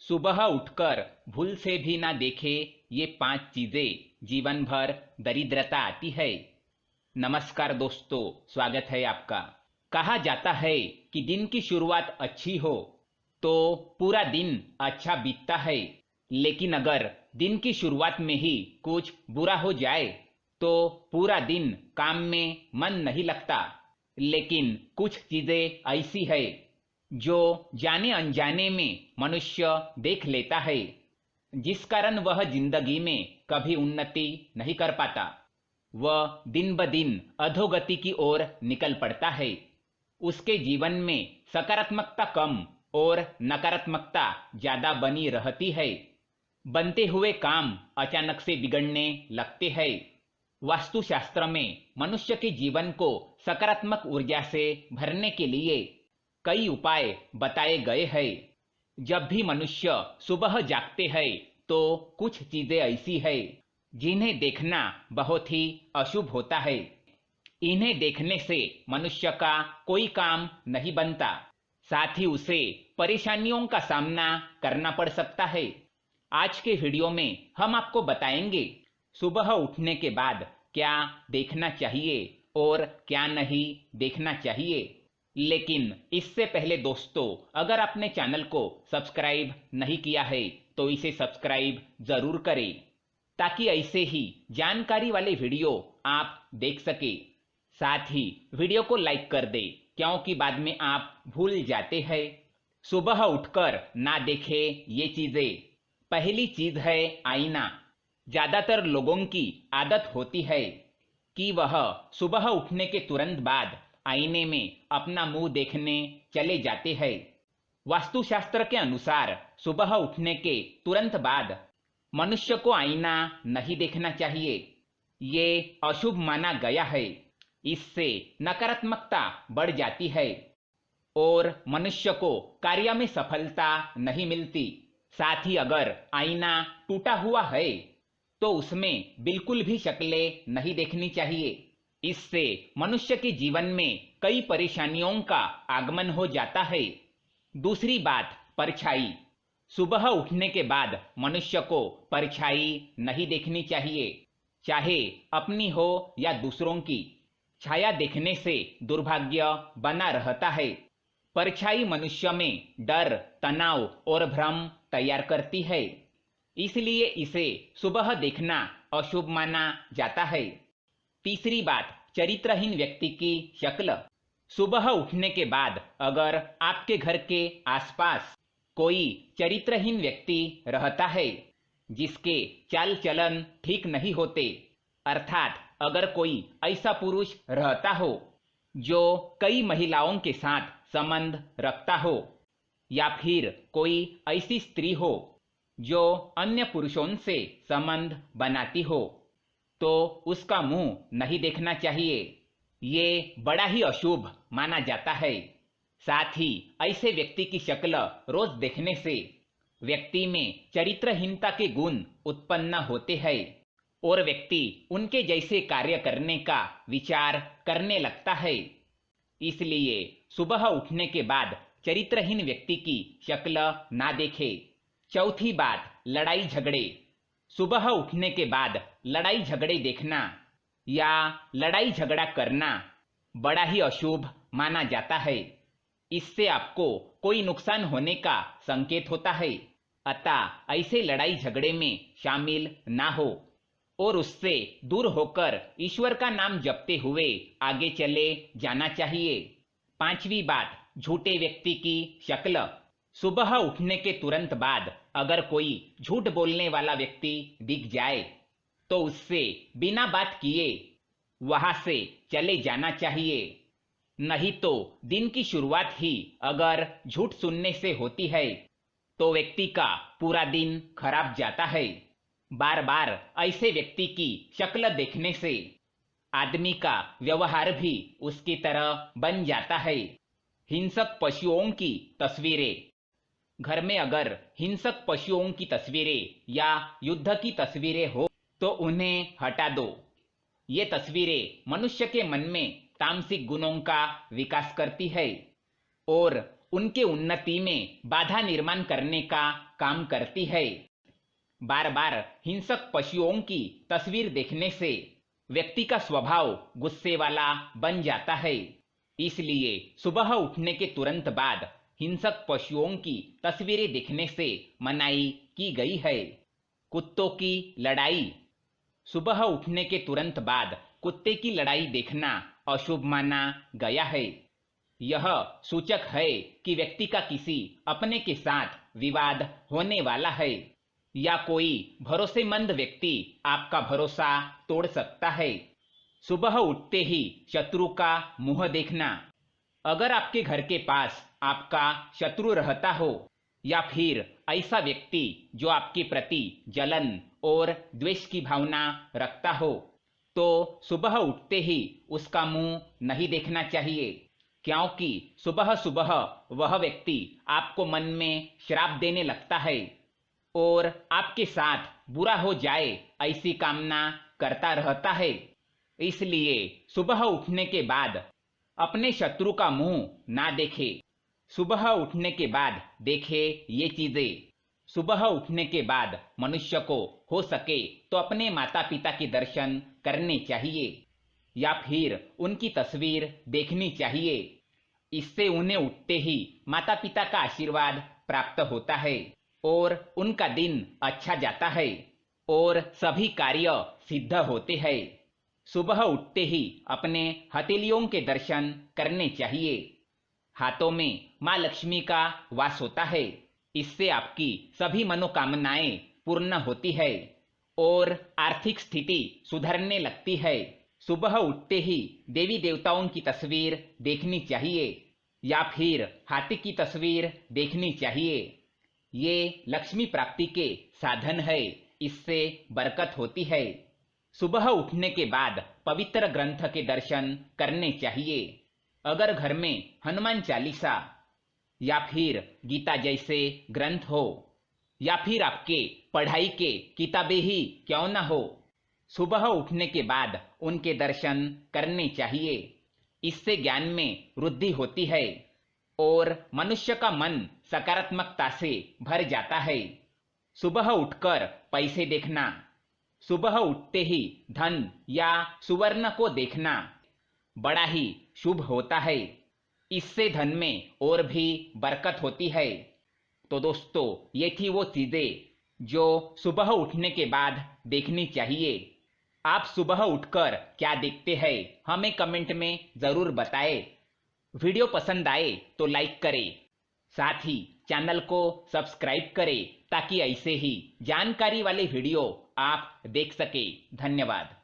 सुबह उठकर भूल से भी ना देखे ये 5 चीजें जीवन भर दरिद्रता आती है। नमस्कार दोस्तों, स्वागत है आपका। कहा जाता है कि दिन की शुरुआत अच्छी हो तो पूरा दिन अच्छा बीतता है, लेकिन अगर दिन की शुरुआत में ही कुछ बुरा हो जाए तो पूरा दिन काम में मन नहीं लगता। लेकिन कुछ चीजें ऐसी है जो जाने अनजाने में मनुष्य देख लेता है, जिस कारण वह जिंदगी में कभी उन्नति नहीं कर पाता। वह दिन ब दिन अधोगति की ओर निकल पड़ता है। उसके जीवन में सकारात्मकता कम और नकारात्मकता ज्यादा बनी रहती है। बनते हुए काम अचानक से बिगड़ने लगते हैं। वास्तुशास्त्र में मनुष्य के जीवन को सकारात्मक ऊर्जा से भरने के लिए कई उपाय बताए गए हैं। जब भी मनुष्य सुबह जागते हैं तो कुछ चीजें ऐसी है जिन्हें देखना बहुत ही अशुभ होता है। इन्हें देखने से मनुष्य का कोई काम नहीं बनता, साथ ही उसे परेशानियों का सामना करना पड़ सकता है। आज के वीडियो में हम आपको बताएंगे सुबह उठने के बाद क्या देखना चाहिए और क्या नहीं देखना चाहिए। लेकिन इससे पहले दोस्तों, अगर आपने चैनल को सब्सक्राइब नहीं किया है तो इसे सब्सक्राइब जरूर करें, ताकि ऐसे ही जानकारी वाले वीडियो आप देख सके। साथ ही वीडियो को लाइक कर दे, क्योंकि बाद में आप भूल जाते हैं। सुबह उठकर ना देखे ये चीजें। पहली चीज है आईना। ज्यादातर लोगों की आदत होती है कि वह सुबह उठने के तुरंत बाद आईने में अपना मुंह देखने चले जाते हैं। वास्तुशास्त्र के अनुसार सुबह उठने के तुरंत बाद मनुष्य को आईना नहीं देखना चाहिए। ये अशुभ माना गया है। इससे नकारात्मकता बढ़ जाती है और मनुष्य को कार्य में सफलता नहीं मिलती। साथ ही अगर आईना टूटा हुआ है तो उसमें बिल्कुल भी शक्लें नहीं देखनी चाहिए। इससे मनुष्य के जीवन में कई परेशानियों का आगमन हो जाता है। दूसरी बात, परछाई। सुबह उठने के बाद मनुष्य को परछाई नहीं देखनी चाहिए, चाहे अपनी हो या दूसरों की। छाया देखने से दुर्भाग्य बना रहता है। परछाई मनुष्य में डर, तनाव और भ्रम तैयार करती है, इसलिए इसे सुबह देखना अशुभ माना जाता है। तीसरी बात, चरित्रहीन व्यक्ति की शक्ल। सुबह उठने के बाद अगर आपके घर के आसपास कोई चरित्रहीन व्यक्ति रहता है जिसके चाल चलन ठीक नहीं होते, अर्थात अगर कोई ऐसा पुरुष रहता हो जो कई महिलाओं के साथ संबंध रखता हो, या फिर कोई ऐसी स्त्री हो जो अन्य पुरुषों से संबंध बनाती हो, तो उसका मुंह नहीं देखना चाहिए। ये बड़ा ही अशुभ माना जाता है। साथ ही ऐसे व्यक्ति की शक्ल रोज देखने से व्यक्ति में चरित्रहीनता के गुण उत्पन्न होते हैं और व्यक्ति उनके जैसे कार्य करने का विचार करने लगता है। इसलिए सुबह उठने के बाद चरित्रहीन व्यक्ति की शक्ल ना देखे। चौथी बात, लड़ाई झगड़े। सुबह उठने के बाद लड़ाई झगड़े देखना या लड़ाई झगड़ा करना बड़ा ही अशुभ माना जाता है। इससे आपको कोई नुकसान होने का संकेत होता है, अतः ऐसे लड़ाई झगड़े में शामिल ना हो और उससे दूर होकर ईश्वर का नाम जपते हुए आगे चले जाना चाहिए। पांचवी बात, झूठे व्यक्ति की शक्ल। सुबह उठने के तुरंत बाद अगर कोई झूठ बोलने वाला व्यक्ति दिख जाए तो उससे बिना बात किए वहां से चले जाना चाहिए। नहीं तो दिन की शुरुआत ही अगर झूठ सुनने से होती है तो व्यक्ति का पूरा दिन खराब जाता है। बार बार ऐसे व्यक्ति की शक्ल देखने से आदमी का व्यवहार भी उसकी तरह बन जाता है। हिंसक पशुओं की तस्वीरें। घर में अगर हिंसक पशुओं की तस्वीरें या युद्ध की तस्वीरें हो तो उन्हें हटा दो। ये तस्वीरें मनुष्य के मन में तामसिक गुणों का विकास करती है और उनके उन्नति में बाधा निर्माण करने का काम करती है। बार बार हिंसक पशुओं की तस्वीर देखने से व्यक्ति का स्वभाव गुस्से वाला बन जाता है। इसलिए सुबह उठने के तुरंत बाद हिंसक पशुओं की तस्वीरें देखने से मनाही की गई है। कुत्तों की लड़ाई। सुबह उठने के तुरंत बाद कुत्ते की लड़ाई देखना अशुभ माना गया है। यह सूचक है कि व्यक्ति का किसी अपने के साथ विवाद होने वाला है या कोई भरोसेमंद व्यक्ति आपका भरोसा तोड़ सकता है। सुबह उठते ही शत्रु का मुंह देखना। अगर आपके घर के पास आपका शत्रु रहता हो या फिर ऐसा व्यक्ति जो आपके प्रति जलन और द्वेष की भावना रखता हो, तो सुबह उठते ही उसका मुंह नहीं देखना चाहिए, क्योंकि सुबह सुबह वह व्यक्ति आपको मन में श्राप देने लगता है और आपके साथ बुरा हो जाए ऐसी कामना करता रहता है। इसलिए सुबह उठने के बाद अपने शत्रु का मुंह ना देखे। सुबह उठने के बाद देखे ये चीजें। सुबह उठने के बाद मनुष्य को हो सके तो अपने माता पिता के दर्शन करने चाहिए या फिर उनकी तस्वीर देखनी चाहिए। इससे उन्हें उठते ही माता पिता का आशीर्वाद प्राप्त होता है और उनका दिन अच्छा जाता है और सभी कार्य सिद्ध होते हैं। सुबह उठते ही अपने हथेलियों के दर्शन करने चाहिए। हाथों में माँ लक्ष्मी का वास होता है। इससे आपकी सभी मनोकामनाएं पूर्ण होती है और आर्थिक स्थिति सुधरने लगती है। सुबह उठते ही देवी देवताओं की तस्वीर देखनी चाहिए या फिर हाथी की तस्वीर देखनी चाहिए। ये लक्ष्मी प्राप्ति के साधन है, इससे बरकत होती है। सुबह उठने के बाद पवित्र ग्रंथ के दर्शन करने चाहिए। अगर घर में हनुमान चालीसा या फिर गीता जैसे ग्रंथ हो या फिर आपके पढ़ाई के किताबें ही क्यों ना हो, सुबह उठने के बाद उनके दर्शन करने चाहिए। इससे ज्ञान में वृद्धि होती है और मनुष्य का मन सकारात्मकता से भर जाता है। सुबह उठकर पैसे देखना। सुबह उठते ही धन या सुवर्ण को देखना बड़ा ही शुभ होता है। इससे धन में और भी बरकत होती है। तो दोस्तों, ये थी वो चीजें जो सुबह उठने के बाद देखनी चाहिए। आप सुबह उठकर क्या देखते हैं, हमें कमेंट में जरूर बताएं। वीडियो पसंद आए तो लाइक करें, साथ ही चैनल को सब्सक्राइब करें ताकि ऐसे ही जानकारी वाले वीडियो आप देख सके। धन्यवाद।